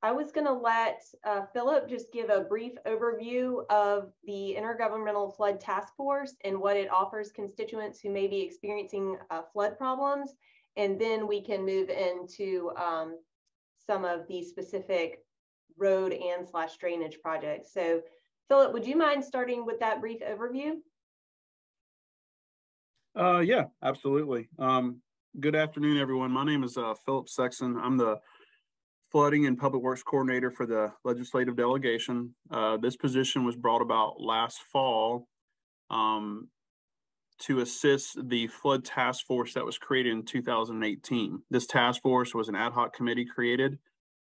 I was going to let Philip just give a brief overview of the Intergovernmental Flood Task Force and what it offers constituents who may be experiencing flood problems. And then we can move into some of the specific road and / drainage projects. So Philip, would you mind starting with that brief overview? Yeah, absolutely. Good afternoon, everyone. My name is Philip Sexton. I'm the Flooding and Public Works Coordinator for the legislative delegation. This position was brought about last fall to assist the flood task force that was created in 2018. This task force was an ad hoc committee created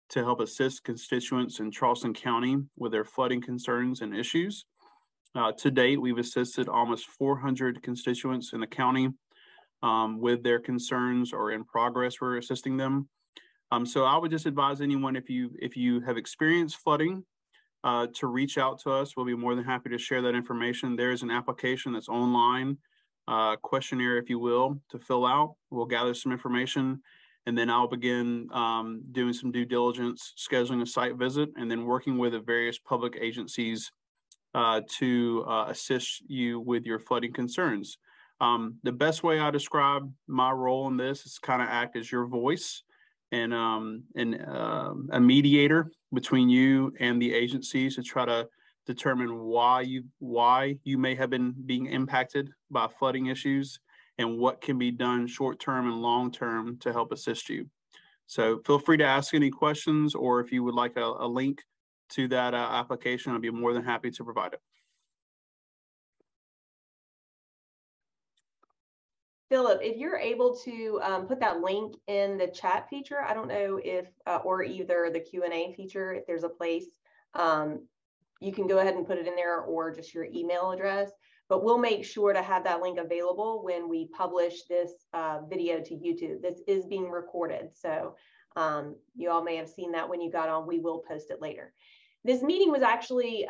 to help assist constituents in Charleston County with their flooding concerns and issues. To date, we've assisted almost 400 constituents in the county with their concerns, or in progress, we're assisting them. So I would just advise anyone, if you have experienced flooding, to reach out to us. We'll be more than happy to share that information. There's an application that's online, questionnaire, if you will, to fill out. We'll gather some information, and then I'll begin doing some due diligence, scheduling a site visit, and then working with the various public agencies to assist you with your flooding concerns. The best way I describe my role in this is kind of act as your voice and a mediator between you and the agencies to try to determine why you may have been being impacted by flooding issues and what can be done short-term and long-term to help assist you. So feel free to ask any questions, or if you would like a link to that application, I'd be more than happy to provide it. Philip, if you're able to put that link in the chat feature, I don't know if, or either the Q&A feature, if there's a place, you can go ahead and put it in there, or just your email address, but we'll make sure to have that link available when we publish this video to YouTube. This is being recorded, so you all may have seen that when you got on. We will post it later. This meeting was actually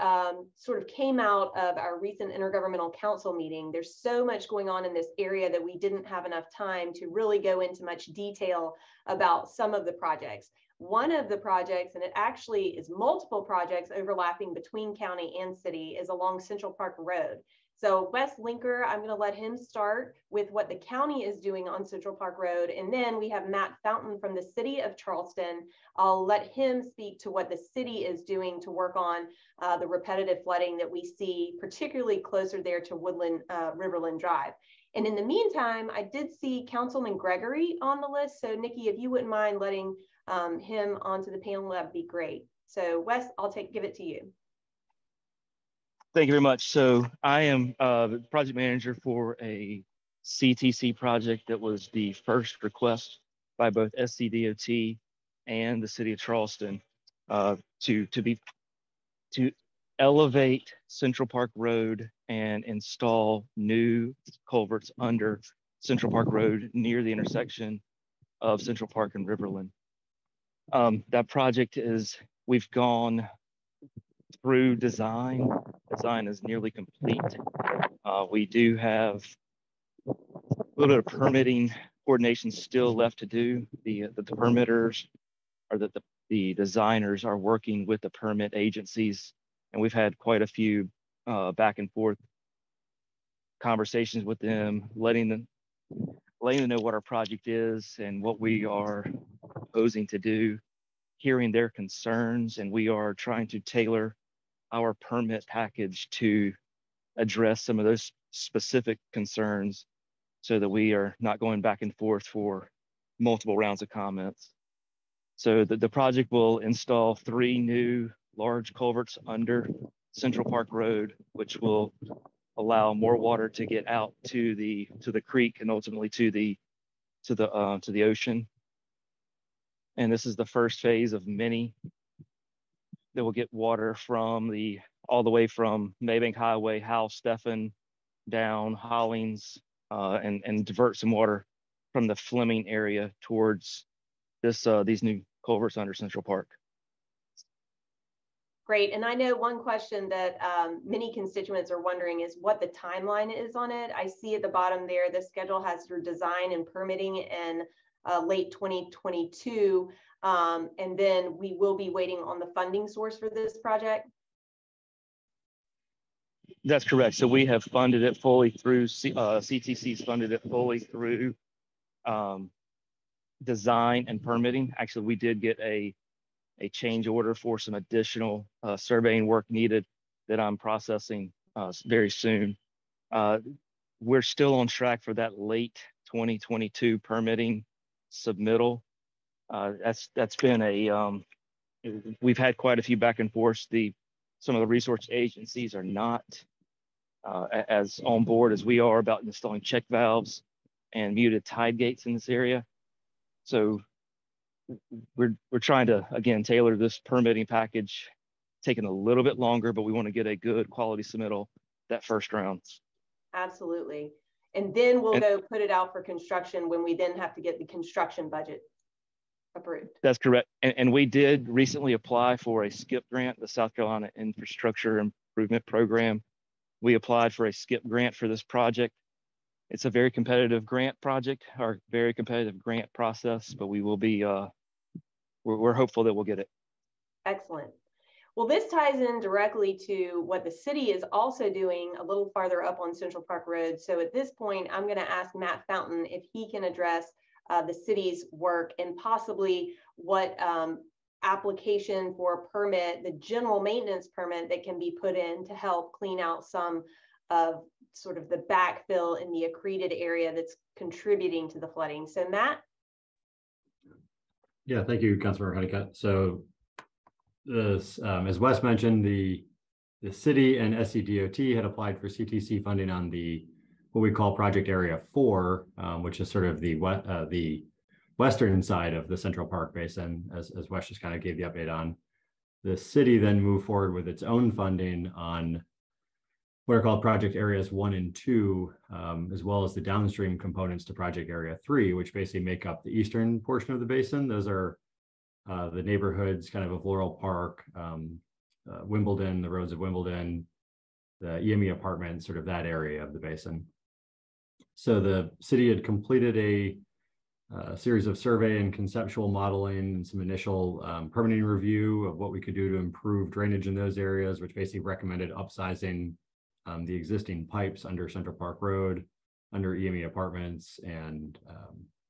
sort of came out of our recent Intergovernmental Council meeting. There's so much going on in this area that we didn't have enough time to really go into much detail about some of the projects. One of the projects, and it actually is multiple projects overlapping between county and city, is along Central Park Road. So Wes Linker, I'm going to let him start with what the county is doing on Central Park Road. And then we have Matt Fountain from the city of Charleston. I'll let him speak to what the city is doing to work on the repetitive flooding that we see, particularly closer there to Woodland, Riverland Drive. And in the meantime, I did see Councilman Gregory on the list. So Nikki, if you wouldn't mind letting him onto the panel, that'd be great. So Wes, I'll give it to you. Thank you very much. So I am the project manager for a CTC project that was the first request by both SCDOT and the city of Charleston to elevate Central Park Road and install new culverts under Central Park Road near the intersection of Central Park and Riverland. That project we've gone through design. Design is nearly complete. We do have a little bit of permitting coordination still left to do. The permitters, or the designers, are working with the permit agencies, and we've had quite a few back and forth conversations with them, letting them know what our project is and what we are proposing to do, hearing their concerns, and we are trying to tailor our permit package to address some of those specific concerns so that we are not going back and forth for multiple rounds of comments. So the project will install 3 new large culverts under Central Park Road, which will allow more water to get out to the creek and ultimately to the ocean. And this is the first phase of many that will get water from all the way from Maybank Highway, Howell, Stephan, down Hollings, and divert some water from the Fleming area towards these new culverts under Central Park. Great. And I know one question that many constituents are wondering is what the timeline is on it. I see at the bottom there, the schedule has your design and permitting in late 2022. And then we will be waiting on the funding source for this project. That's correct. So we have funded it fully through, CTC's funded it fully through design and permitting. Actually, we did get a change order for some additional surveying work needed that I'm processing very soon. We're still on track for that late 2022 permitting submittal. That's been we've had quite a few back and forth. Some of the resource agencies are not as on board as we are about installing check valves and muted tide gates in this area. So we're trying to, again, tailor this permitting package, taking a little bit longer, but we want to get a good quality submittal that first round. Absolutely. And then we'll go put it out for construction when we then have to get the construction budget approved. That's correct. And we did recently apply for a SCIP grant, the South Carolina Infrastructure Improvement Program. We applied for a SCIP grant for this project. It's a very competitive grant project, or very competitive grant process, but we will be, we're hopeful that we'll get it. Excellent. Well, this ties in directly to what the city is also doing a little farther up on Central Park Road. So at this point, I'm going to ask Matt Fountain if he can address the city's work and possibly what application for a permit, the general maintenance permit that can be put in to help clean out some of sort of the backfill in the accreted area that's contributing to the flooding. So Matt? Yeah, thank you, Councilmember Honeycutt. So this, as Wes mentioned, the city and SCDOT had applied for CTC funding on what we call Project Area 4, which is sort of the western side of the Central Park Basin, as Wes just kind of gave the update on. The city then moved forward with its own funding on what are called Project Areas 1 and 2, as well as the downstream components to Project Area 3, which basically make up the eastern portion of the basin. Those are the neighborhoods kind of Laurel Park, Wimbledon, the roads of Wimbledon, the EME apartments, sort of that area of the basin. So the city had completed a series of survey and conceptual modeling and some initial permitting review of what we could do to improve drainage in those areas, which basically recommended upsizing the existing pipes under Central Park Road, under EME apartments, and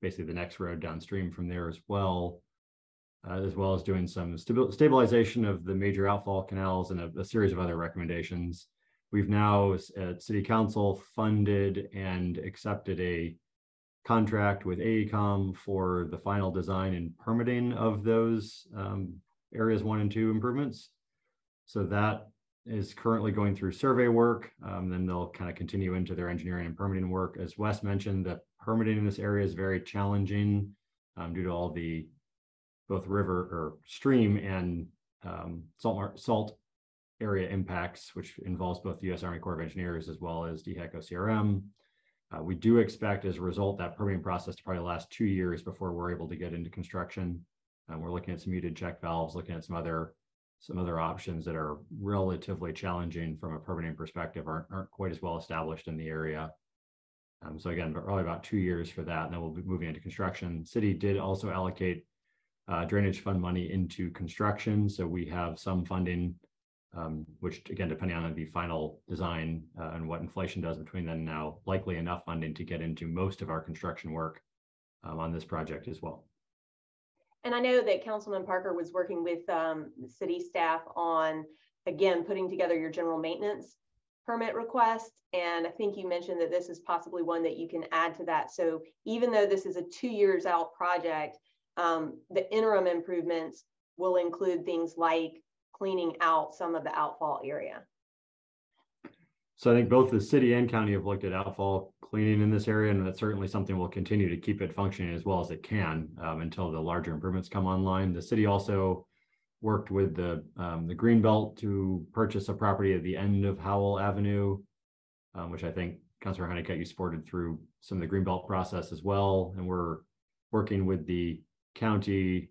basically the next road downstream from there as well as doing some stabilization of the major outfall canals and a series of other recommendations. We've now, at City Council, funded and accepted a contract with AECOM for the final design and permitting of those areas 1 and 2 improvements. So that is currently going through survey work. Then they'll kind of continue into their engineering and permitting work. As Wes mentioned, the permitting in this area is very challenging due to all the both river or stream and salt area impacts, which involves both the U.S. Army Corps of Engineers as well as DHEC OCRM. We do expect, as a result, that permitting process to probably last 2 years before we're able to get into construction. We're looking at some muted check valves, looking at some other options that are relatively challenging from a permitting perspective, aren't quite as well established in the area. So again, but probably about 2 years for that, and then we'll be moving into construction. City did also allocate drainage fund money into construction, so we have some funding, which again, depending on the final design and what inflation does between then and now, likely enough funding to get into most of our construction work on this project as well. And I know that Councilman Parker was working with city staff on, again, putting together your general maintenance permit request. And I think you mentioned that this is possibly one that you can add to that. So even though this is a 2 years out project, the interim improvements will include things like cleaning out some of the outfall area. So I think both the city and county have looked at outfall cleaning in this area, and that's certainly something we'll continue to keep it functioning as well as it can until the larger improvements come online. The city also worked with the Greenbelt to purchase a property at the end of Howell Avenue, which I think Councilor Honeycutt, you supported through some of the Greenbelt process as well. And we're working with the county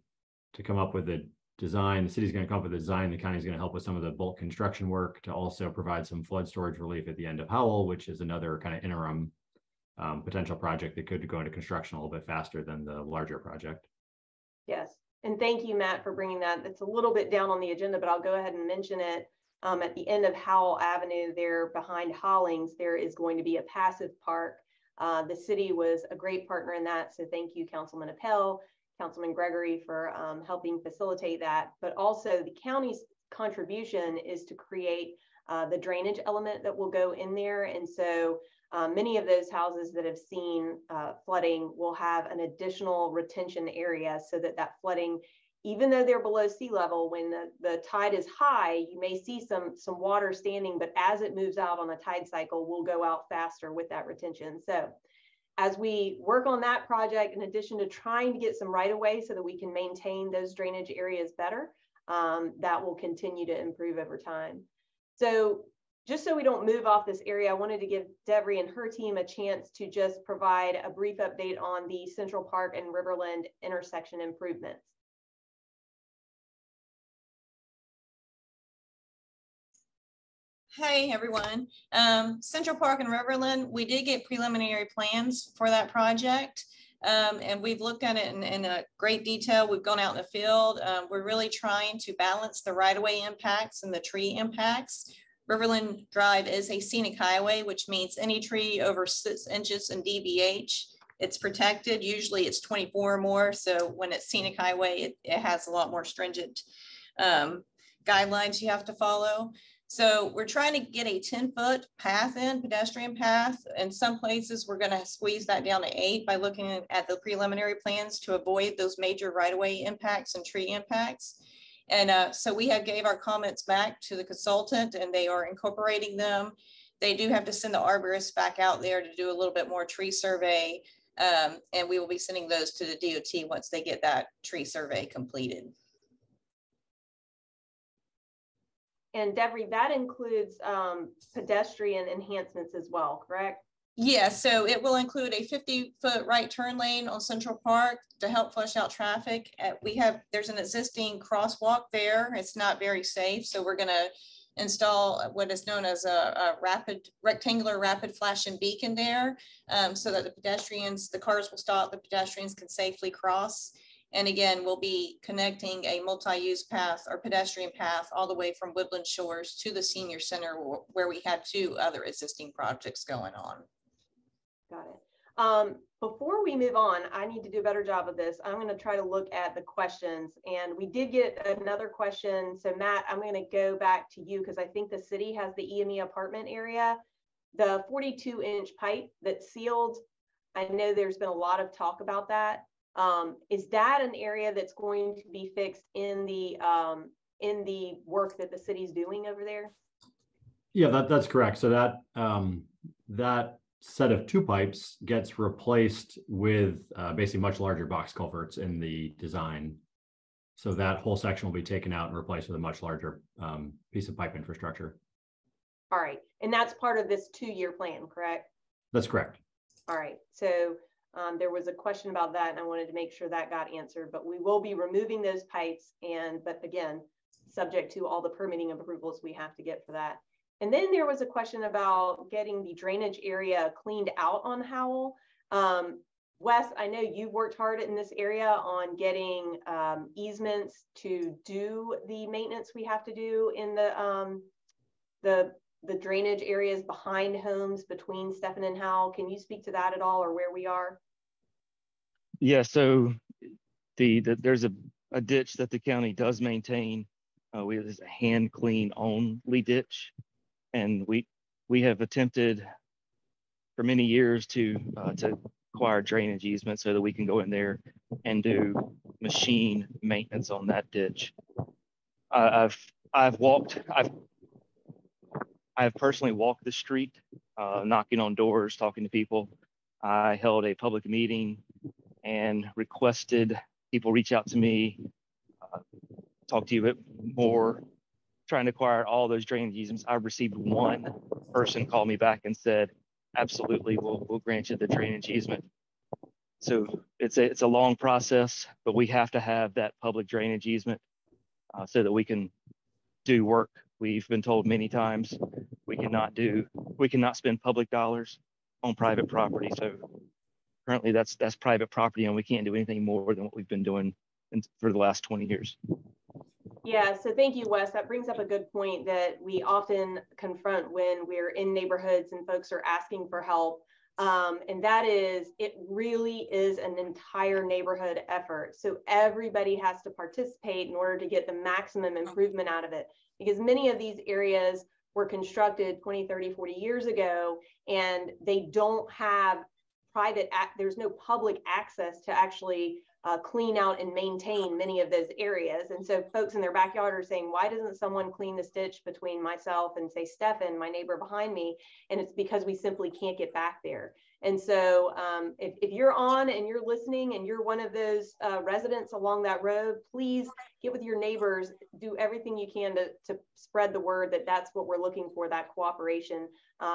to come up with a design. The city's going to come up with a design. The county is going to help with some of the bulk construction work to also provide some flood storage relief at the end of Howell, which is another kind of interim potential project that could go into construction a little bit faster than the larger project. Yes, and thank you, Matt, for bringing that. It's a little bit down on the agenda, but I'll go ahead and mention it. At the end of Howell Avenue there behind Hollings, there is going to be a passive park. The city was a great partner in that, so thank you, Councilman Appel, Councilman Gregory, for helping facilitate that. But also the county's contribution is to create the drainage element that will go in there. And so many of those houses that have seen flooding will have an additional retention area so that that flooding, even though they're below sea level, when the tide is high, you may see some water standing, but as it moves out on a tide cycle, will go out faster with that retention. So as we work on that project, in addition to trying to get some right of way so that we can maintain those drainage areas better, that will continue to improve over time. So just so we don't move off this area, I wanted to give Devery and her team a chance to just provide a brief update on the Central Park and Riverland intersection improvements. Hey everyone, Central Park and Riverland, we did get preliminary plans for that project. And we've looked at it in a great detail. We've gone out in the field. We're really trying to balance the right-of-way impacts and the tree impacts. Riverland Drive is a scenic highway, which means any tree over 6 inches in DBH, it's protected. Usually it's 24 or more. So when it's scenic highway, it has a lot more stringent guidelines you have to follow. So we're trying to get a 10-foot path in, pedestrian path. In some places, we're going to squeeze that down to 8 by looking at the preliminary plans to avoid those major right-of-way impacts and tree impacts. And so we have gave our comments back to the consultant and they are incorporating them. They do have to send the arborist back out there to do a little bit more tree survey. And we will be sending those to the DOT once they get that tree survey completed. And Devery, that includes pedestrian enhancements as well, correct? Yeah, so it will include a 50-foot right turn lane on Central Park to help flush out traffic. There's an existing crosswalk there. It's not very safe, so we're going to install what is known as a rectangular rapid flashing beacon there, so that the cars will stop, the pedestrians can safely cross. And again, we'll be connecting a multi-use path or pedestrian path all the way from Woodlands Shores to the senior center where we had 2 other existing projects going on. Got it. Before we move on, I need to do a better job of this. I'm going to try to look at the questions, and we did get another question. So Matt, I'm going to go back to you because I think the city has the EME apartment area, the 42-inch pipe that's sealed. I know there's been a lot of talk about that. Is that an area that's going to be fixed in the work that the city's doing over there? Yeah, that's correct. So that that set of 2 pipes gets replaced with basically much larger box culverts in the design. So that whole section will be taken out and replaced with a much larger piece of pipe infrastructure. All right, and that's part of this 2-year plan, correct? That's correct. All right, so there was a question about that and I wanted to make sure that got answered, but we will be removing those pipes, but again, subject to all the permitting approvals we have to get for that. And then there was a question about getting the drainage area cleaned out on Howell. Wes, I know you've worked hard in this area on getting easements to do the maintenance we have to do in the drainage areas behind homes between Stephen and Howell. Can you speak to that at all or where we are? Yeah, so there's a ditch that the county does maintain. There's a hand clean only ditch. And we have attempted for many years to acquire drainage easement so that we can go in there and do machine maintenance on that ditch. I've personally walked the street, knocking on doors, talking to people. I held a public meeting and requested people reach out to me, talk to you a bit more, trying to acquire all those drainage easements. I received 1 person call me back and said, absolutely, we'll grant you the drainage easement. So it's a long process, but we have to have that public drainage easement so that we can do work. We've been told many times we cannot spend public dollars on private property. So currently that's private property, and we can't do anything more than what we've been doing for the last 20 years. Yeah, so thank you, Wes. That brings up a good point that we often confront when we're in neighborhoods and folks are asking for help. And that is, it really is an entire neighborhood effort. So everybody has to participate in order to get the maximum improvement out of it, because many of these areas were constructed 20, 30, 40 years ago, and they don't have there's no public access to actually clean out and maintain many of those areas. And so folks in their backyard are saying, why doesn't someone clean the stitch between myself and, say, Stefan, my neighbor behind me? And it's because we simply can't get back there. And so if you're on and you're listening and you're one of those residents along that road, please get with your neighbors, do everything you can to spread the word that that's what we're looking for, that cooperation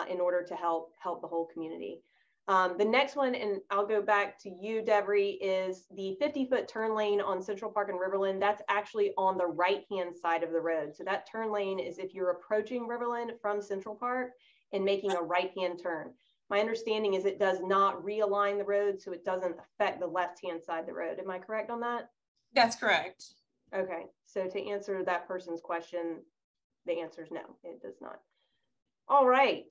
in order to help the whole community. The next one, and I'll go back to you, Devery, is the 50-foot turn lane on Central Park and Riverland. That's actually on the right-hand side of the road. So that turn lane is if you're approaching Riverland from Central Park and making a right-hand turn. My understanding is it does not realign the road, so it doesn't affect the left-hand side of the road. Am I correct on that? That's correct. Okay, so to answer that person's question, the answer is no, it does not. All right.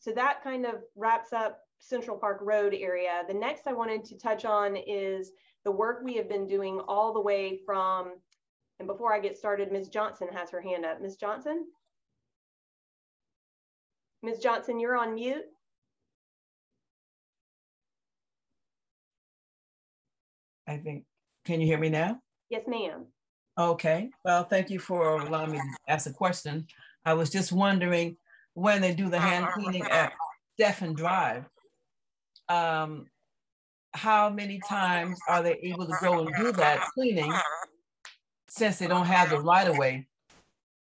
So that kind of wraps up Central Park Road area. The next I wanted to touch on is the work we have been doing all the way from, and before I get started, Ms. Johnson has her hand up. Ms. Johnson? Ms. Johnson, you're on mute. I think, can you hear me now? Yes, ma'am. Okay, well, thank you for allowing me to ask a question. I was just wondering, when they do the hand cleaning at Stefan Drive, how many times are they able to go and do that cleaning since they don't have the right of way?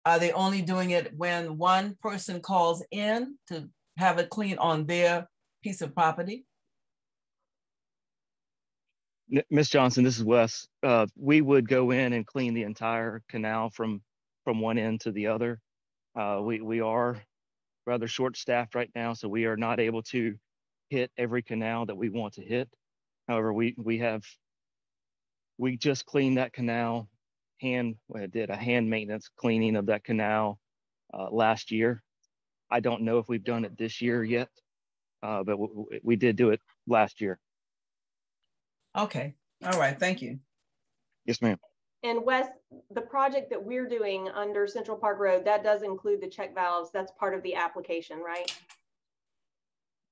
Are they only doing it when one person calls in to have it clean on their piece of property? Ms. Johnson, this is Wes. We would go in and clean the entire canal from one end to the other. We are rather short-staffed right now, so we are not able to hit every canal that we want to hit. However, we just cleaned that canal. Did a hand maintenance cleaning of that canal last year. I don't know if we've done it this year yet, but we did do it last year. Okay, all right, thank you. Yes, ma'am. And Wes, the project that we're doing under Central Park Road, that does include the check valves. That's part of the application, right?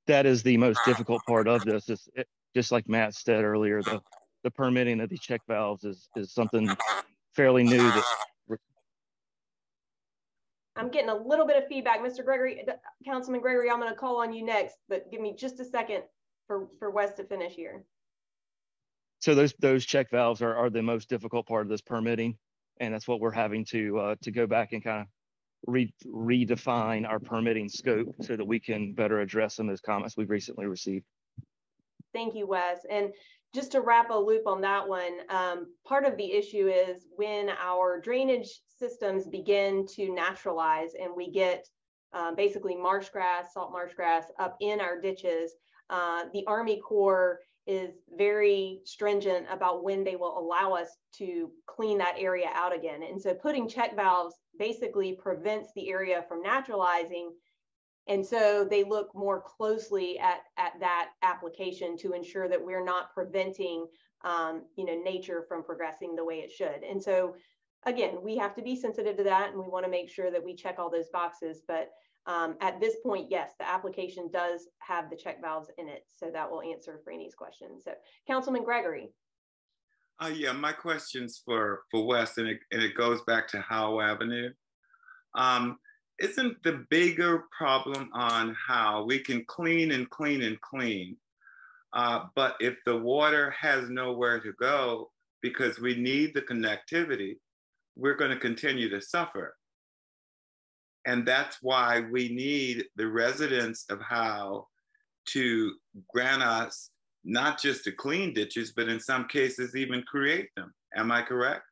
That is the most difficult part of this. Just like Matt said earlier, the permitting of the check valves is something fairly new. I'm getting a little bit of feedback. Mr. Gregory, Councilman Gregory, I'm gonna call on you next, but give me just a second for Wes to finish here. So those check valves are the most difficult part of this permitting, and that's what we're having to go back and kind of redefine our permitting scope so that we can better address some of those comments we've recently received. Thank you, Wes. And just to wrap a loop on that one, part of the issue is when our drainage systems begin to naturalize and we get basically marsh grass, salt marsh grass up in our ditches, the Army Corps is very stringent about when they will allow us to clean that area out again. And so putting check valves basically prevents the area from naturalizing. And so they look more closely at that application to ensure that we're not preventing nature from progressing the way it should. And so again, we have to be sensitive to that, and we want to make sure that we check all those boxes. But at this point, yes, the application does have the check valves in it. So that will answer Franny's question. So Councilman Gregory. Yeah, my question's for Wes, and it goes back to Howe Avenue. Isn't the bigger problem on how we can clean and clean and clean, but if the water has nowhere to go because we need the connectivity, we're going to continue to suffer. And that's why we need the residents of Howe to grant us not just to clean ditches, but in some cases even create them. Am I correct?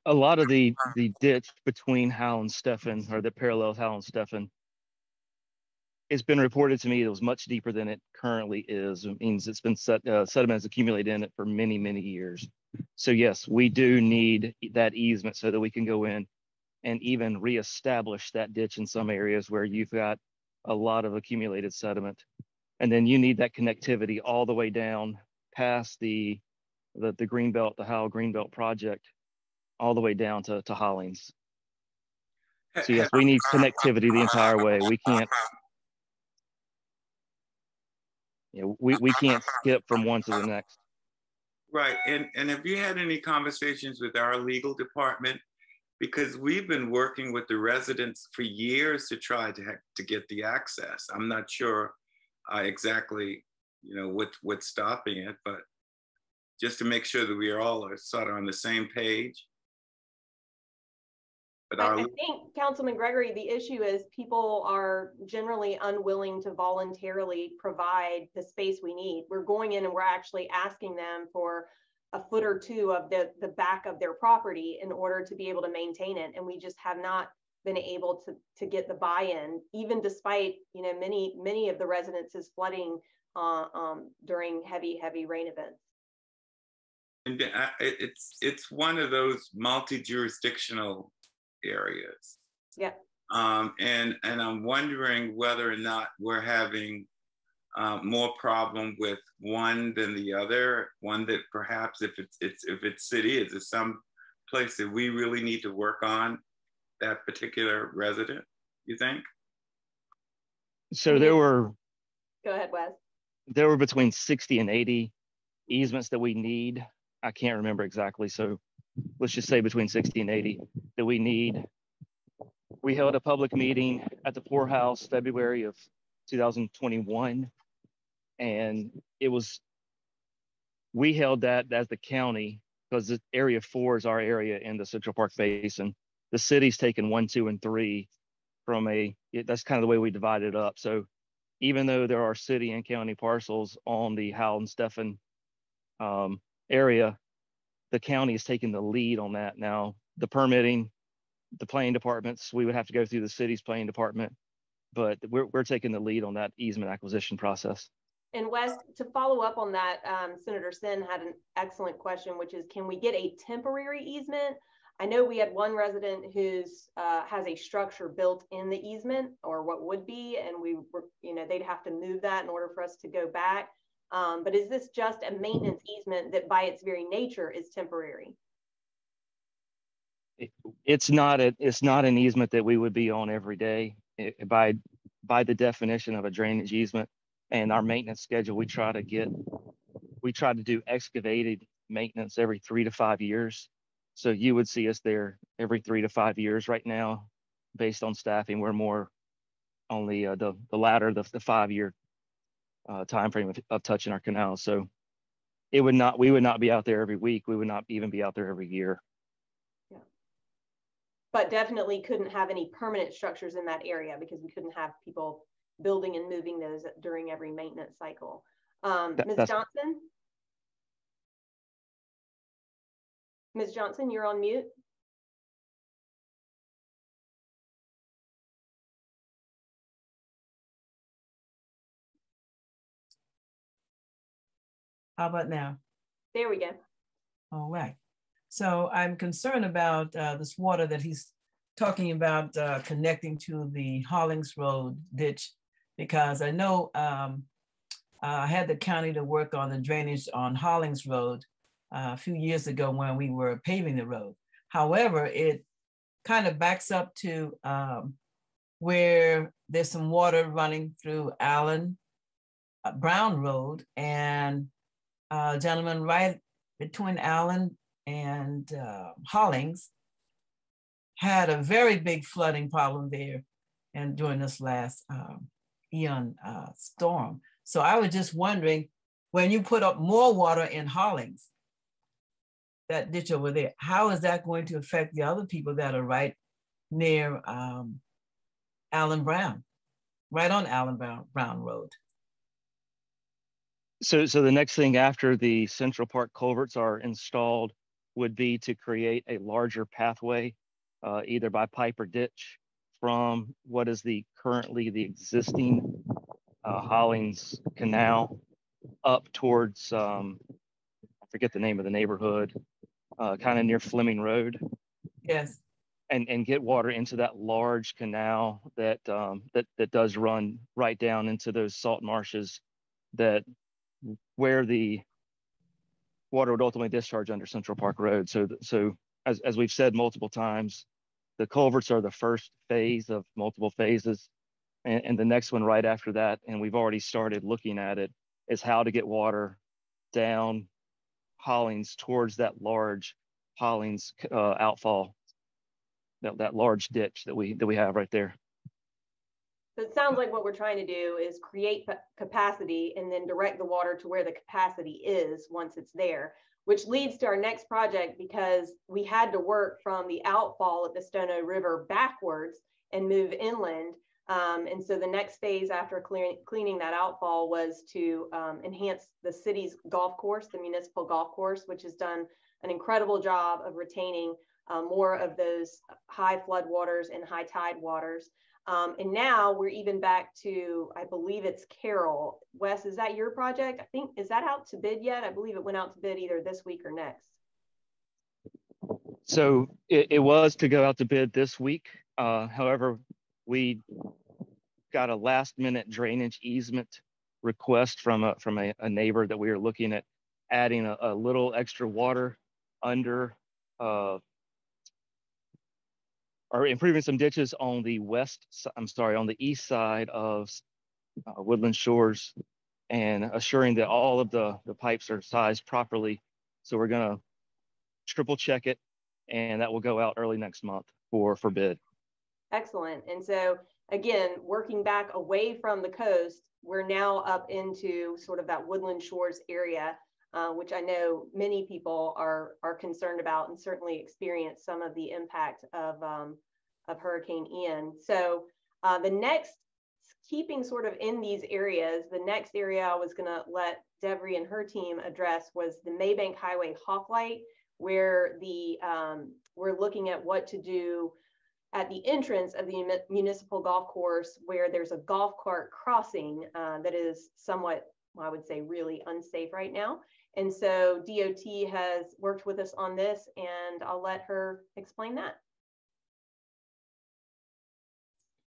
A lot of the ditch between Howe and Stefan, or that parallels Howe and Stefan, It's been reported to me it was much deeper than it currently is. It means it's been sediment has accumulated in it for many, many years. So yes, we do need that easement so that we can go in and even reestablish that ditch in some areas where you've got a lot of accumulated sediment. And then you need that connectivity all the way down past the Greenbelt, the Howell Greenbelt project, all the way down to Hollings. So yes, we need connectivity the entire way. We can't, we can't skip from one to the next. Right, and have you had any conversations with our legal department? Because we've been working with the residents for years to try to get the access. I'm not sure exactly, what's stopping it, but just to make sure that we are sort of on the same page. But I think, Councilman Gregory, the issue is people are generally unwilling to voluntarily provide the space we need. We're going in and we're actually asking them for a foot or two of the back of their property in order to be able to maintain it. And we just have not been able to get the buy-in, even despite, many of the residences flooding during heavy rain events. And it's one of those multi-jurisdictional areas. Yeah. And I'm wondering whether or not we're having more problem with one than the other. One that perhaps if it's city, is it some place that we really need to work on that particular resident, you think? So there were. Go ahead, Wes. There were between 60 and 80 easements that we need. I can't remember exactly. So let's just say between 60 and 80 that we need. We held a public meeting at the poorhouse February of 2021. And we held that as the county because the area 4 is our area in the Central Park Basin. The city's taken 1, 2, and 3 from that's kind of the way we divide it up. So even though there are city and county parcels on the Howell and Stephan area, the county is taking the lead on that. Now, the permitting, the planning departments, we would have to go through the city's planning department, but we're taking the lead on that easement acquisition process. And Wes, to follow up on that, Senator Sin had an excellent question, which is, can we get a temporary easement? I know we had one resident who's has a structure built in the easement, or what would be, and we were, they'd have to move that in order for us to go back. But is this just a maintenance easement that by its very nature is temporary? It's not an easement that we would be on every day. By the definition of a drainage easement and our maintenance schedule, we try to do excavated maintenance every 3 to 5 years. So you would see us there every 3 to 5 years. Right now, based on staffing, we're more on the latter, the 5-year time frame of touching our canals. So we would not be out there every week. We would not even be out there every year. Yeah. But definitely couldn't have any permanent structures in that area because we couldn't have people building and moving those during every maintenance cycle. Ms. Johnson? Ms. Johnson, you're on mute. How about now? There we go. All right. So I'm concerned about this water that he's talking about connecting to the Hollings Road ditch, because I know I had the county to work on the drainage on Hollings Road a few years ago when we were paving the road. However, it kind of backs up to where there's some water running through Allen Brown Road, and a gentleman right between Allen and Hollings had a very big flooding problem there and during this last Ian storm. So I was just wondering, when you put up more water in Hollings, that ditch over there, how is that going to affect the other people that are right near Allen Brown, right on Allen Brown Road? So the next thing after the Central Park culverts are installed would be to create a larger pathway, either by pipe or ditch, from what is currently the existing Hollings Canal up towards, I forget the name of the neighborhood, kind of near Fleming Road. Yes. And get water into that large canal that does run right down into those salt marshes where the water would ultimately discharge under Central Park Road. So as we've said multiple times, the culverts are the first phase of multiple phases. And the next one right after that, and we've already started looking at it, is how to get water down Hollings towards that large Hollings outfall, that large ditch that we have right there. So it sounds like what we're trying to do is create capacity and then direct the water to where the capacity is once it's there, which leads to our next project, because we had to work from the outfall at the Stono River backwards and move inland. And so the next phase after cleaning that outfall was to enhance the city's golf course, the municipal golf course, which has done an incredible job of retaining more of those high flood waters and high tide waters. And now we're even back to, I believe it's Carroll. Wes, is that your project? I think, is that out to bid yet? I believe it went out to bid either this week or next. So it was to go out to bid this week. However, we got a last minute drainage easement request from a neighbor that we were looking at adding a little extra water under or improving some ditches on the on the east side of Woodland Shores, and assuring that all of the pipes are sized properly. So we're gonna triple check it, and that will go out early next month for bid. Excellent. And so again, working back away from the coast, we're now up into sort of that Woodland Shores area, which I know many people are concerned about and certainly experienced some of the impact of Hurricane Ian. So the next, keeping sort of in these areas, the next area I was going to let Devery and her team address was the Maybank Highway Hawklight, where we're looking at what to do at the entrance of the municipal golf course, where there's a golf cart crossing that is somewhat, I would say, really unsafe right now. And so DOT has worked with us on this, and I'll let her explain that.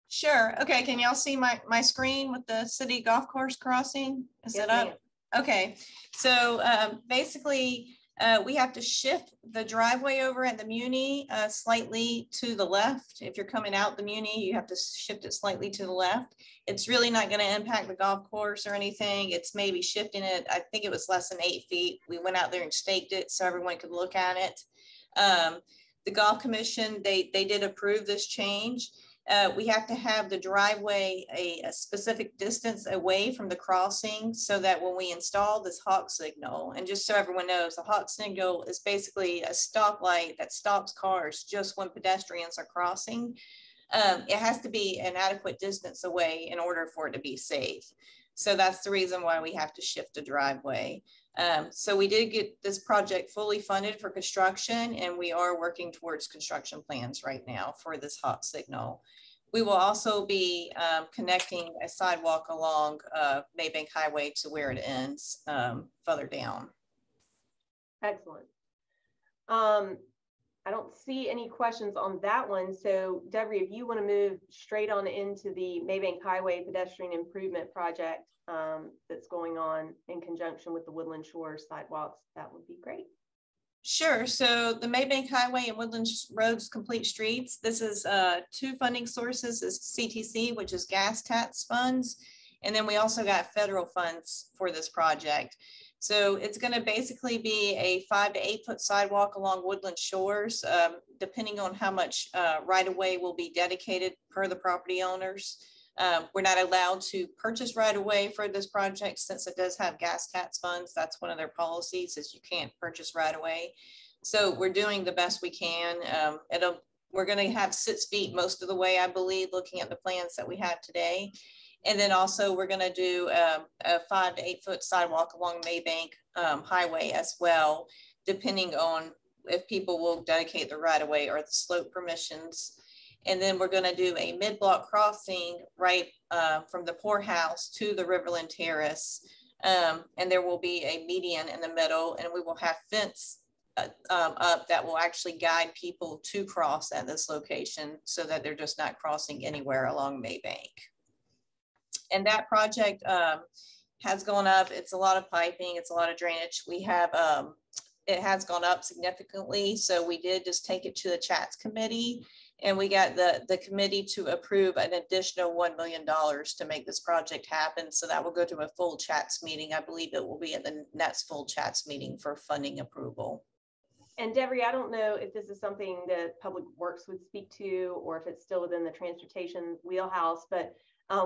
Sure. Okay. Can y'all see my screen with the city golf course crossing? Is it up? Okay. So basically, we have to shift the driveway over at the Muni slightly to the left. If you're coming out the Muni, you have to shift it slightly to the left. It's really not going to impact the golf course or anything. It's maybe shifting it. I think it was less than 8 feet. We went out there and staked it so everyone could look at it. The Golf Commission, they did approve this change. We have to have the driveway a specific distance away from the crossing, so that when we install this hawk signal, and just so everyone knows, the hawk signal is basically a stoplight that stops cars just when pedestrians are crossing. It has to be an adequate distance away in order for it to be safe. So that's the reason why we have to shift the driveway. So we did get this project fully funded for construction, and we are working towards construction plans right now for this hawk signal. We will also be connecting a sidewalk along Maybank Highway to where it ends further down. Excellent. I don't see any questions on that one. So Devery, if you want to move straight on into the Maybank Highway Pedestrian Improvement Project that's going on in conjunction with the Woodland Shores sidewalks, that would be great. Sure. So the Maybank Highway and Woodland Roads Complete Streets, this is 2 funding sources, is CTC, which is gas tax funds. And then we also got federal funds for this project. So it's going to basically be a 5 to 8 foot sidewalk along Woodland Shores, depending on how much right of way will be dedicated per the property owners. We're not allowed to purchase right away for this project since it does have gas tax funds. That's one of their policies, is you can't purchase right away. So we're doing the best we can. We're going to have 6 feet most of the way, I believe, looking at the plans that we have today. And then also we're going to do a 5 to 8 foot sidewalk along Maybank Highway as well, depending on if people will dedicate the right of way or the slope permissions. And then we're going to do a mid-block crossing right from the poorhouse to the Riverland Terrace. And there will be a median in the middle, and we will have fence up that will actually guide people to cross at this location so that they're just not crossing anywhere along Maybank. And that project has gone up. It's a lot of piping, it's a lot of drainage. We have, it has gone up significantly. So we did just take it to the Chats Committee, and we got the committee to approve an additional $1 million to make this project happen. So that will go to a full Chats meeting. I believe it will be at the next full Chats meeting for funding approval. And Debbie, I don't know if this is something that Public Works would speak to, or if it's still within the transportation wheelhouse, but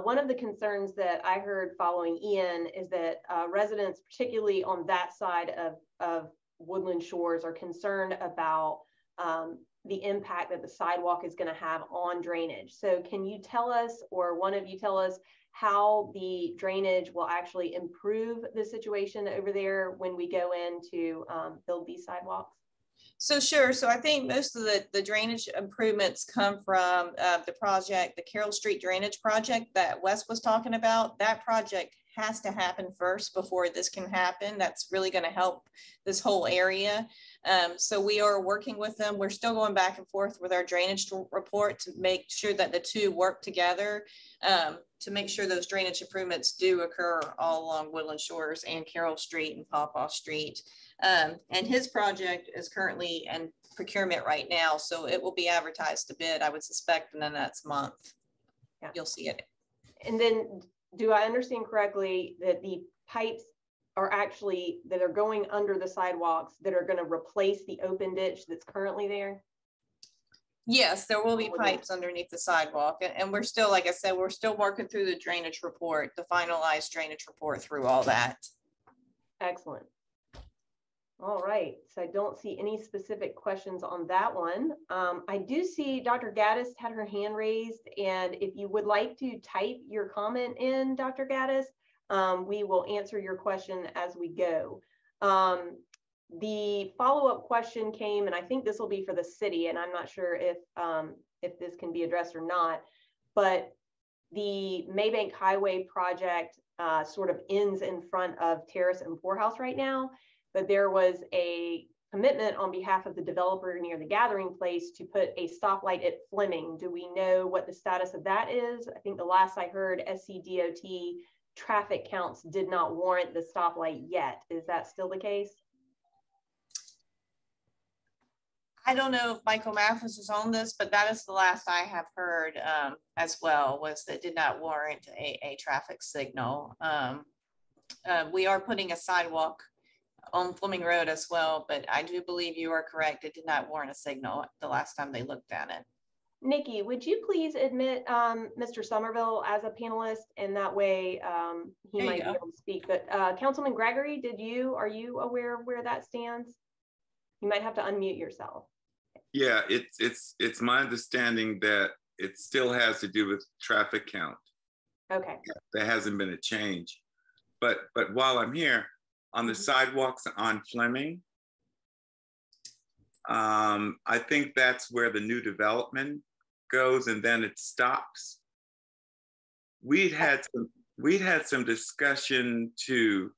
one of the concerns that I heard following Ian is that residents, particularly on that side of Woodland Shores, are concerned about the impact that the sidewalk is going to have on drainage. So can you tell us, or one of you tell us, how the drainage will actually improve the situation over there when we go in to build these sidewalks? So sure. So I think most of the drainage improvements come from the project, the Carroll Street Drainage Project that Wes was talking about. That project has to happen first before this can happen. That's really going to help this whole area. So we are working with them. We're still going back and forth with our drainage report to make sure that the two work together to make sure those drainage improvements do occur all along Woodland Shores and Carroll Street and Pawpaw Street. And his project is currently in procurement right now, so it will be advertised to bid, I would suspect, in the next month. Yeah. You'll see it. And then, do I understand correctly that the pipes are actually, that are going under the sidewalks that are going to replace the open ditch that's currently there? Yes, there will be pipes underneath the sidewalk. And we're still, like I said, we're still working through the drainage report, the finalized drainage report through all that. Excellent. All right, so I don't see any specific questions on that one. I do see Dr. Gaddis had her hand raised, and if you would like to type your comment in, Dr. Gaddis, we will answer your question as we go. The follow-up question came, and I think this will be for the city, and I'm not sure if this can be addressed or not, but the Maybank Highway project sort of ends in front of Terrace and Poorhouse right now. But there was a commitment on behalf of the developer near the gathering place to put a stoplight at Fleming. Do we know what the status of that is? I think the last I heard, SCDOT traffic counts did not warrant the stoplight yet. Is that still the case? I don't know if Michael Mathis is on this, but that is the last I have heard as well, was that did not warrant a traffic signal. We are putting a sidewalk on Fleming Road as well, but I do believe you are correct. It did not warrant a signal the last time they looked at it. Nikki, would you please admit Mr. Somerville as a panelist, and that way he might be able to speak. But Councilman Gregory, are you aware of where that stands? You might have to unmute yourself. Yeah, it's my understanding that it still has to do with traffic count. Okay. There hasn't been a change. But while I'm here, on the sidewalks on Fleming, I think that's where the new development goes, and then it stops. We'd had some discussion to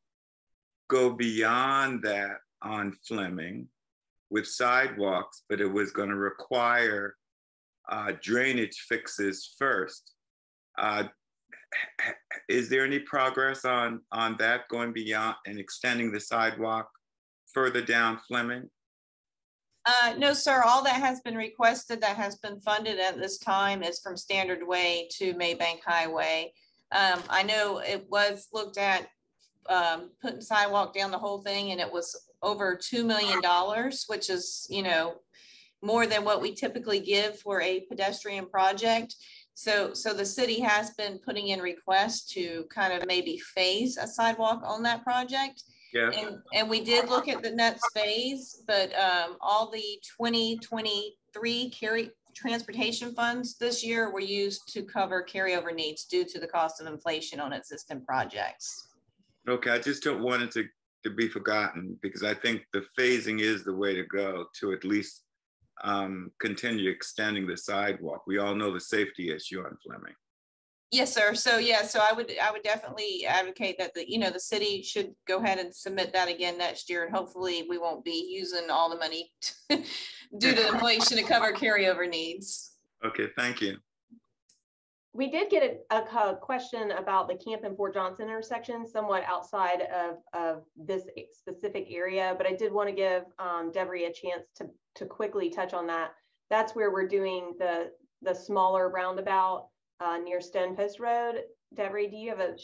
go beyond that on Fleming with sidewalks, but it was going to require drainage fixes first. Is there any progress on that, going beyond and extending the sidewalk further down Fleming? No, sir. All that has been requested, that has been funded at this time, is from Standard Way to Maybank Highway. I know it was looked at putting sidewalk down the whole thing, and it was over $2 million, which is, more than what we typically give for a pedestrian project. So the city has been putting in requests to kind of maybe phase a sidewalk on that project. Yeah. And we did look at the next phase, but all the 2023 transportation funds this year were used to cover carryover needs due to the cost of inflation on existing projects. Okay, I just don't want it to be forgotten, because I think the phasing is the way to go to at least continue extending the sidewalk. We all know the safety issue on Fleming. Yes, sir. So yeah, so I would definitely advocate that the city should go ahead and submit that again next year, and hopefully we won't be using all the money due to inflation to cover carryover needs. Okay, thank you. We did get a question about the Camp and Fort Johnson intersection, somewhat outside of this specific area, but I did want to give Devery a chance to quickly touch on that. That's where we're doing the smaller roundabout near Stone Post Road. Devery,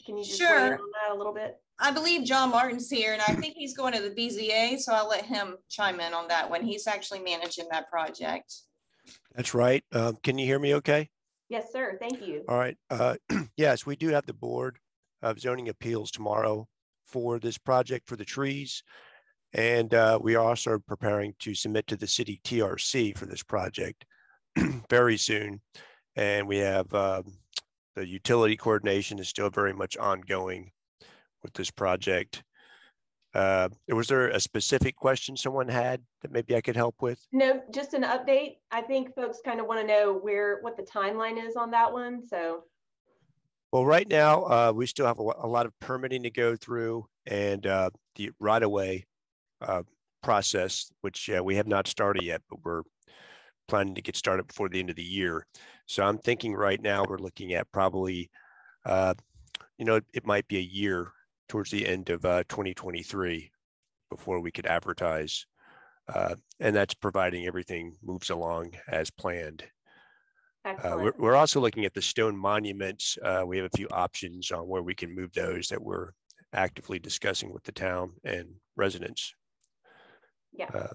can you just weigh in on that a little bit? I believe John Martin's here, and I think he's going to the BZA, so I'll let him chime in on that when he's actually managing that project. That's right. Can you hear me okay? Yes, sir. Thank you. All right. Yes, we do have the Board of Zoning Appeals tomorrow for this project for the trees. And we are also preparing to submit to the city TRC for this project very soon. And we have the utility coordination is still very much ongoing with this project. Was there a specific question someone had that maybe I could help with? No, just an update. I think folks kind of want to know what the timeline is on that one. So, well, right now we still have a lot of permitting to go through, and the right-of-way process, which we have not started yet, but we're planning to get started before the end of the year. So I'm thinking right now we're looking at probably, it might be a year towards the end of 2023 before we could advertise. And that's providing everything moves along as planned. We're also looking at the stone monuments. We have a few options on where we can move those that we're actively discussing with the town and residents. Yeah.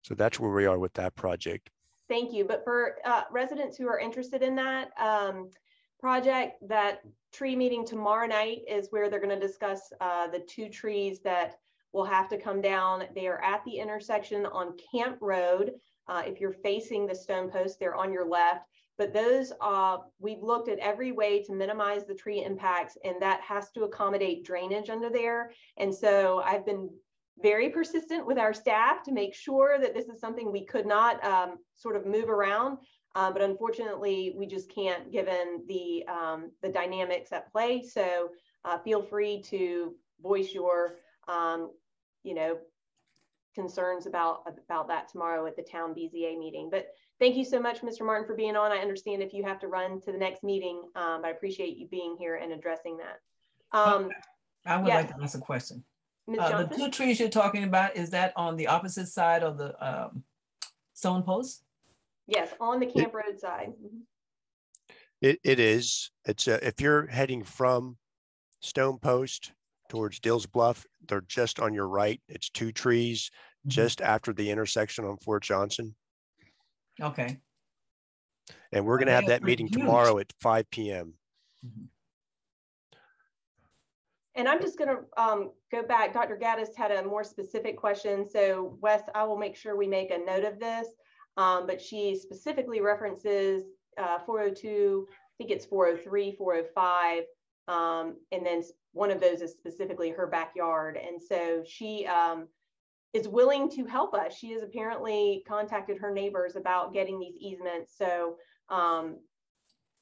So that's where we are with that project. Thank you. But for residents who are interested in that project, that tree meeting tomorrow night is where they're going to discuss the 2 trees that will have to come down. They are at the intersection on Camp Road. If you're facing the stone post, they're on your left. But those, we've looked at every way to minimize the tree impacts, and that has to accommodate drainage under there. And so I've been very persistent with our staff to make sure that this is something we could not sort of move around. But unfortunately, we just can't, given the dynamics at play. So feel free to voice your, concerns about that tomorrow at the town BZA meeting. But thank you so much, Mr. Martin, for being on. I understand if you have to run to the next meeting, but I appreciate you being here and addressing that. I would like to ask a question. The 2 trees you're talking about, is that on the opposite side of the stone post? Yes, on the Camp Road side. It is. It's if you're heading from Stone Post towards Dills Bluff, they're just on your right. It's 2 trees just after the intersection on Fort Johnson. Okay. And we're going to have that meeting tomorrow at 5 p.m. And I'm just going to go back. Dr. Gaddis had a more specific question. So Wes, I will make sure we make a note of this. But she specifically references 402, I think it's 403, 405. And then one of those is specifically her backyard. And so she is willing to help us. She has apparently contacted her neighbors about getting these easements. So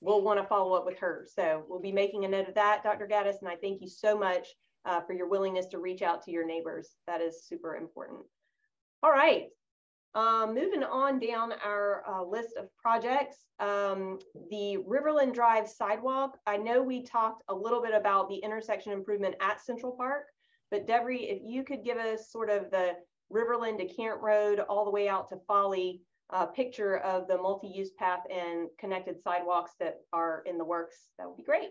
we'll want to follow up with her. So we'll be making a note of that, Dr. Gaddis. And I thank you so much for your willingness to reach out to your neighbors. That is super important. All right. Moving on down our list of projects, the Riverland Drive sidewalk. I know we talked a little bit about the intersection improvement at Central Park, but Devery, if you could give us sort of the Riverland to Kent Road all the way out to Folly picture of the multi-use path and connected sidewalks that are in the works, that would be great.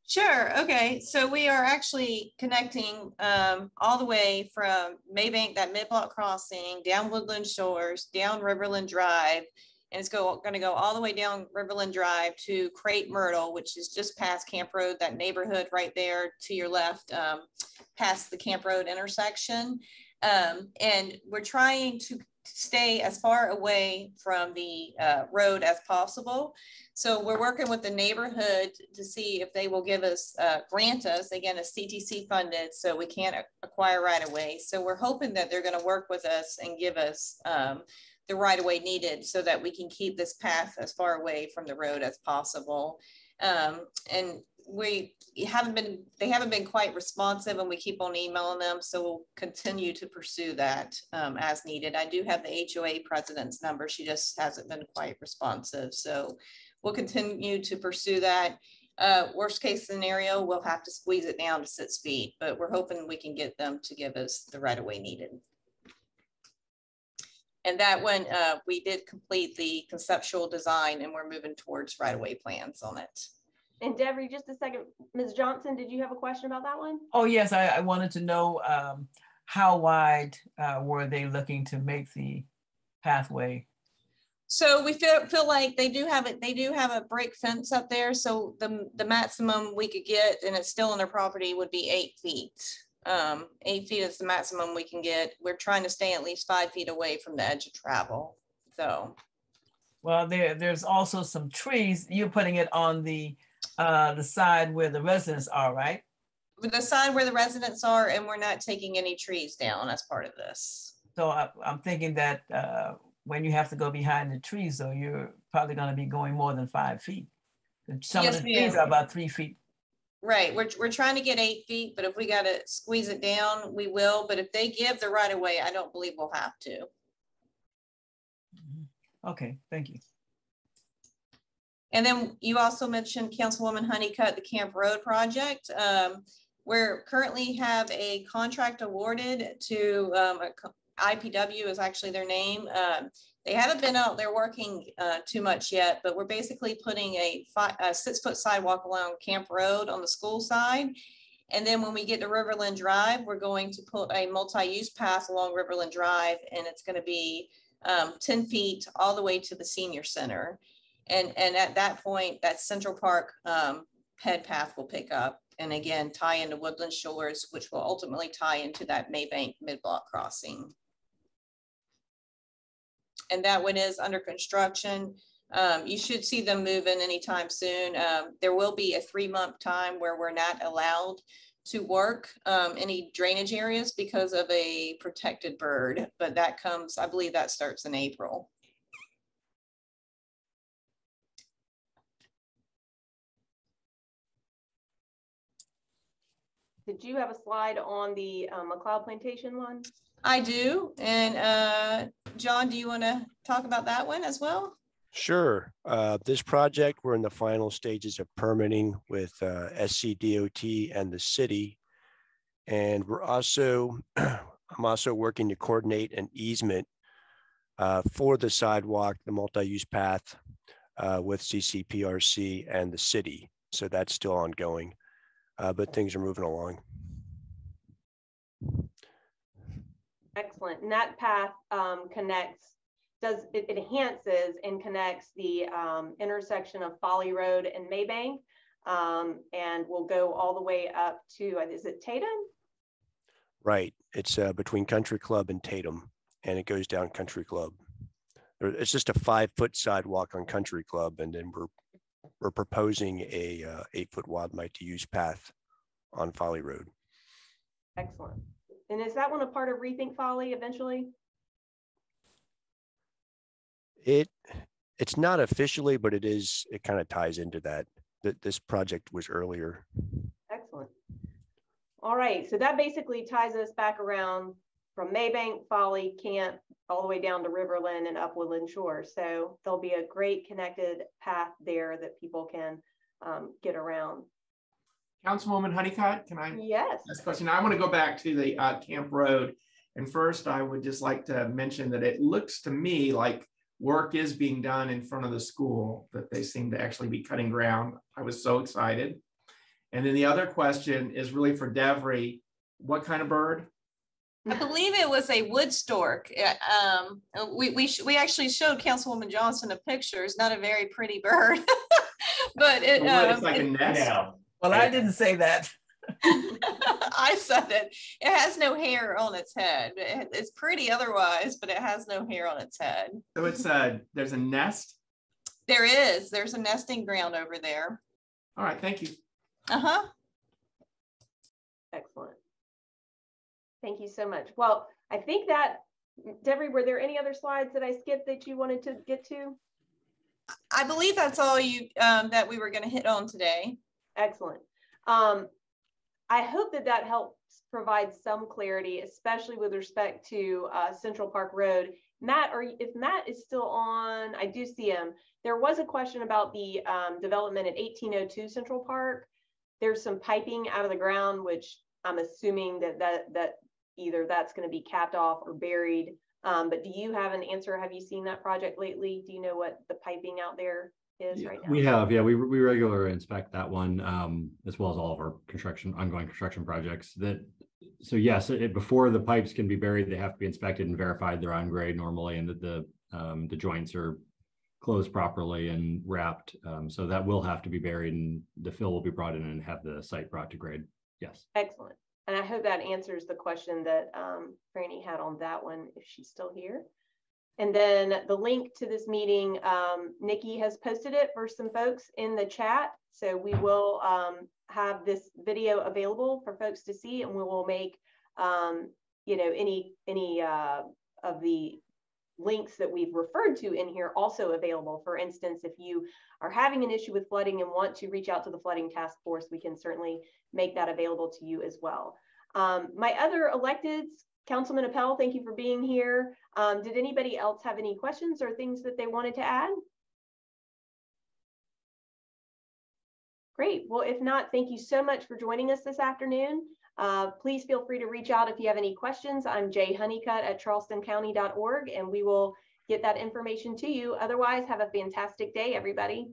Sure. Okay. So we are actually connecting all the way from Maybank, that mid-block crossing, down Woodland Shores, down Riverland Drive, and it's going to go all the way down Riverland Drive to Crate Myrtle, which is just past Camp Road, that neighborhood right there to your left, past the Camp Road intersection. And we're trying to stay as far away from the road as possible. So we're working with the neighborhood to see if they will give us, grant us, again, a CTC funded, so we can't acquire right away. So we're hoping that they're going to work with us and give us the the right of way needed so that we can keep this path as far away from the road as possible. And they haven't been quite responsive, and we keep on emailing them. So we'll continue to pursue that as needed. I do have the HOA president's number. She just hasn't been quite responsive. So we'll continue to pursue that. Worst case scenario, we'll have to squeeze it down to 6 feet, but we're hoping we can get them to give us the right of way needed. And that one, we did complete the conceptual design, and we're moving towards right of way plans on it. And Deborah, just a second, Ms. Johnson, did you have a question about that one? Oh yes, I wanted to know how wide were they looking to make the pathway? So we feel like they do have a brick fence up there. So the maximum we could get, and it's still on their property, would be 8 feet. 8 feet is the maximum we can get. We're trying to stay at least 5 feet away from the edge of travel. So, well, there's also some trees. You're putting it on the side where the residents are, right? The side where the residents are, and we're not taking any trees down as part of this. So I'm thinking that when you have to go behind the trees, though, you're probably going to be going more than 5 feet. Some of the trees are about 3 feet. Right, we're trying to get 8 feet, but if we got to squeeze it down, we will. But if they give the right of way, I don't believe we'll have to. Okay, thank you. And then you also mentioned Councilwoman Honeycutt, the Camp Road project. We're currently have a contract awarded to IPW is actually their name. They haven't been out there working too much yet, but we're basically putting a 6-foot sidewalk along Camp Road on the school side. And then when we get to Riverland Drive, we're going to put a multi-use path along Riverland Drive, and it's going to be 10 feet all the way to the senior center. And at that point, that Central Park head path will pick up, and again, tie into Woodland Shores, which will ultimately tie into that Maybank mid-block crossing. And that one is under construction. You should see them moving anytime soon. There will be a 3-month time where we're not allowed to work any drainage areas because of a protected bird, but that comes, I believe that starts in April. Did you have a slide on the McLeod Plantation one? I do. And John, do you want to talk about that one as well? Sure. This project, we're in the final stages of permitting with SCDOT and the city. And we're also, I'm also working to coordinate an easement for the sidewalk, the multi-use path with CCPRC and the city. So that's still ongoing, but things are moving along. Excellent. And that path it enhances and connects the intersection of Folly Road and Maybank, and will go all the way up to, is it Tatum? Right. It's between Country Club and Tatum, and it goes down Country Club. It's just a 5-foot sidewalk on Country Club, and then we're proposing a 8-foot wide multi-use path on Folly Road. Excellent. And is that one a part of Rethink Folly eventually? It's not officially, but it is. It kind of ties into that. This project was earlier. Excellent. All right, so that basically ties us back around from Maybank, Folly, Camp, all the way down to Riverland and up Woodland Shores. So there'll be a great connected path there that people can get around. Councilwoman Honeycutt, can I? Yes. Ask a question? I want to go back to the Camp Road. And first, I would just like to mention that it looks to me like work is being done in front of the school, that they seem to actually be cutting ground. I was so excited. And then the other question is really for Devry. What kind of bird? I believe it was a wood stork. We actually showed Councilwoman Johnson a picture. It's not a very pretty bird, but it's like a nest. Yeah. Well, I didn't say that. I said it. It has no hair on its head. It's pretty otherwise, but it has no hair on its head. So it's there's a nest? There is. There's a nesting ground over there. All right, thank you. Uh-huh. Excellent. Thank you so much. Well, I think that Deborah, were there any other slides that I skipped that you wanted to get to? I believe that's all you that we were going to hit on today. Excellent. I hope that that helps provide some clarity, especially with respect to Central Park Road. Matt, if Matt is still on, I do see him. There was a question about the development at 1802 Central Park. There's some piping out of the ground, which I'm assuming that either that's going to be capped off or buried. But do you have an answer? Have you seen that project lately? Do you know what the piping out there is right now? We have, yeah, we regularly inspect that one, as well as all of our ongoing construction projects. So yes, before the pipes can be buried, they have to be inspected and verified they're on grade normally, and that the joints are closed properly and wrapped. So that will have to be buried, and the fill will be brought in and have the site brought to grade. Yes. Excellent. And I hope that answers the question that Franny had on that one, if she's still here. And then the link to this meeting, Nikki has posted it for some folks in the chat. So we will have this video available for folks to see, and we will make you know, any of the links that we've referred to in here also available. For instance, if you are having an issue with flooding and want to reach out to the flooding task force, we can certainly make that available to you as well. My other electeds, Councilman Appel, thank you for being here. Did anybody else have any questions or things that they wanted to add? Great. Well, if not, thank you so much for joining us this afternoon. Please feel free to reach out if you have any questions. I'm Jay Honeycutt at charlestoncounty.org, and we will get that information to you. Otherwise, have a fantastic day, everybody.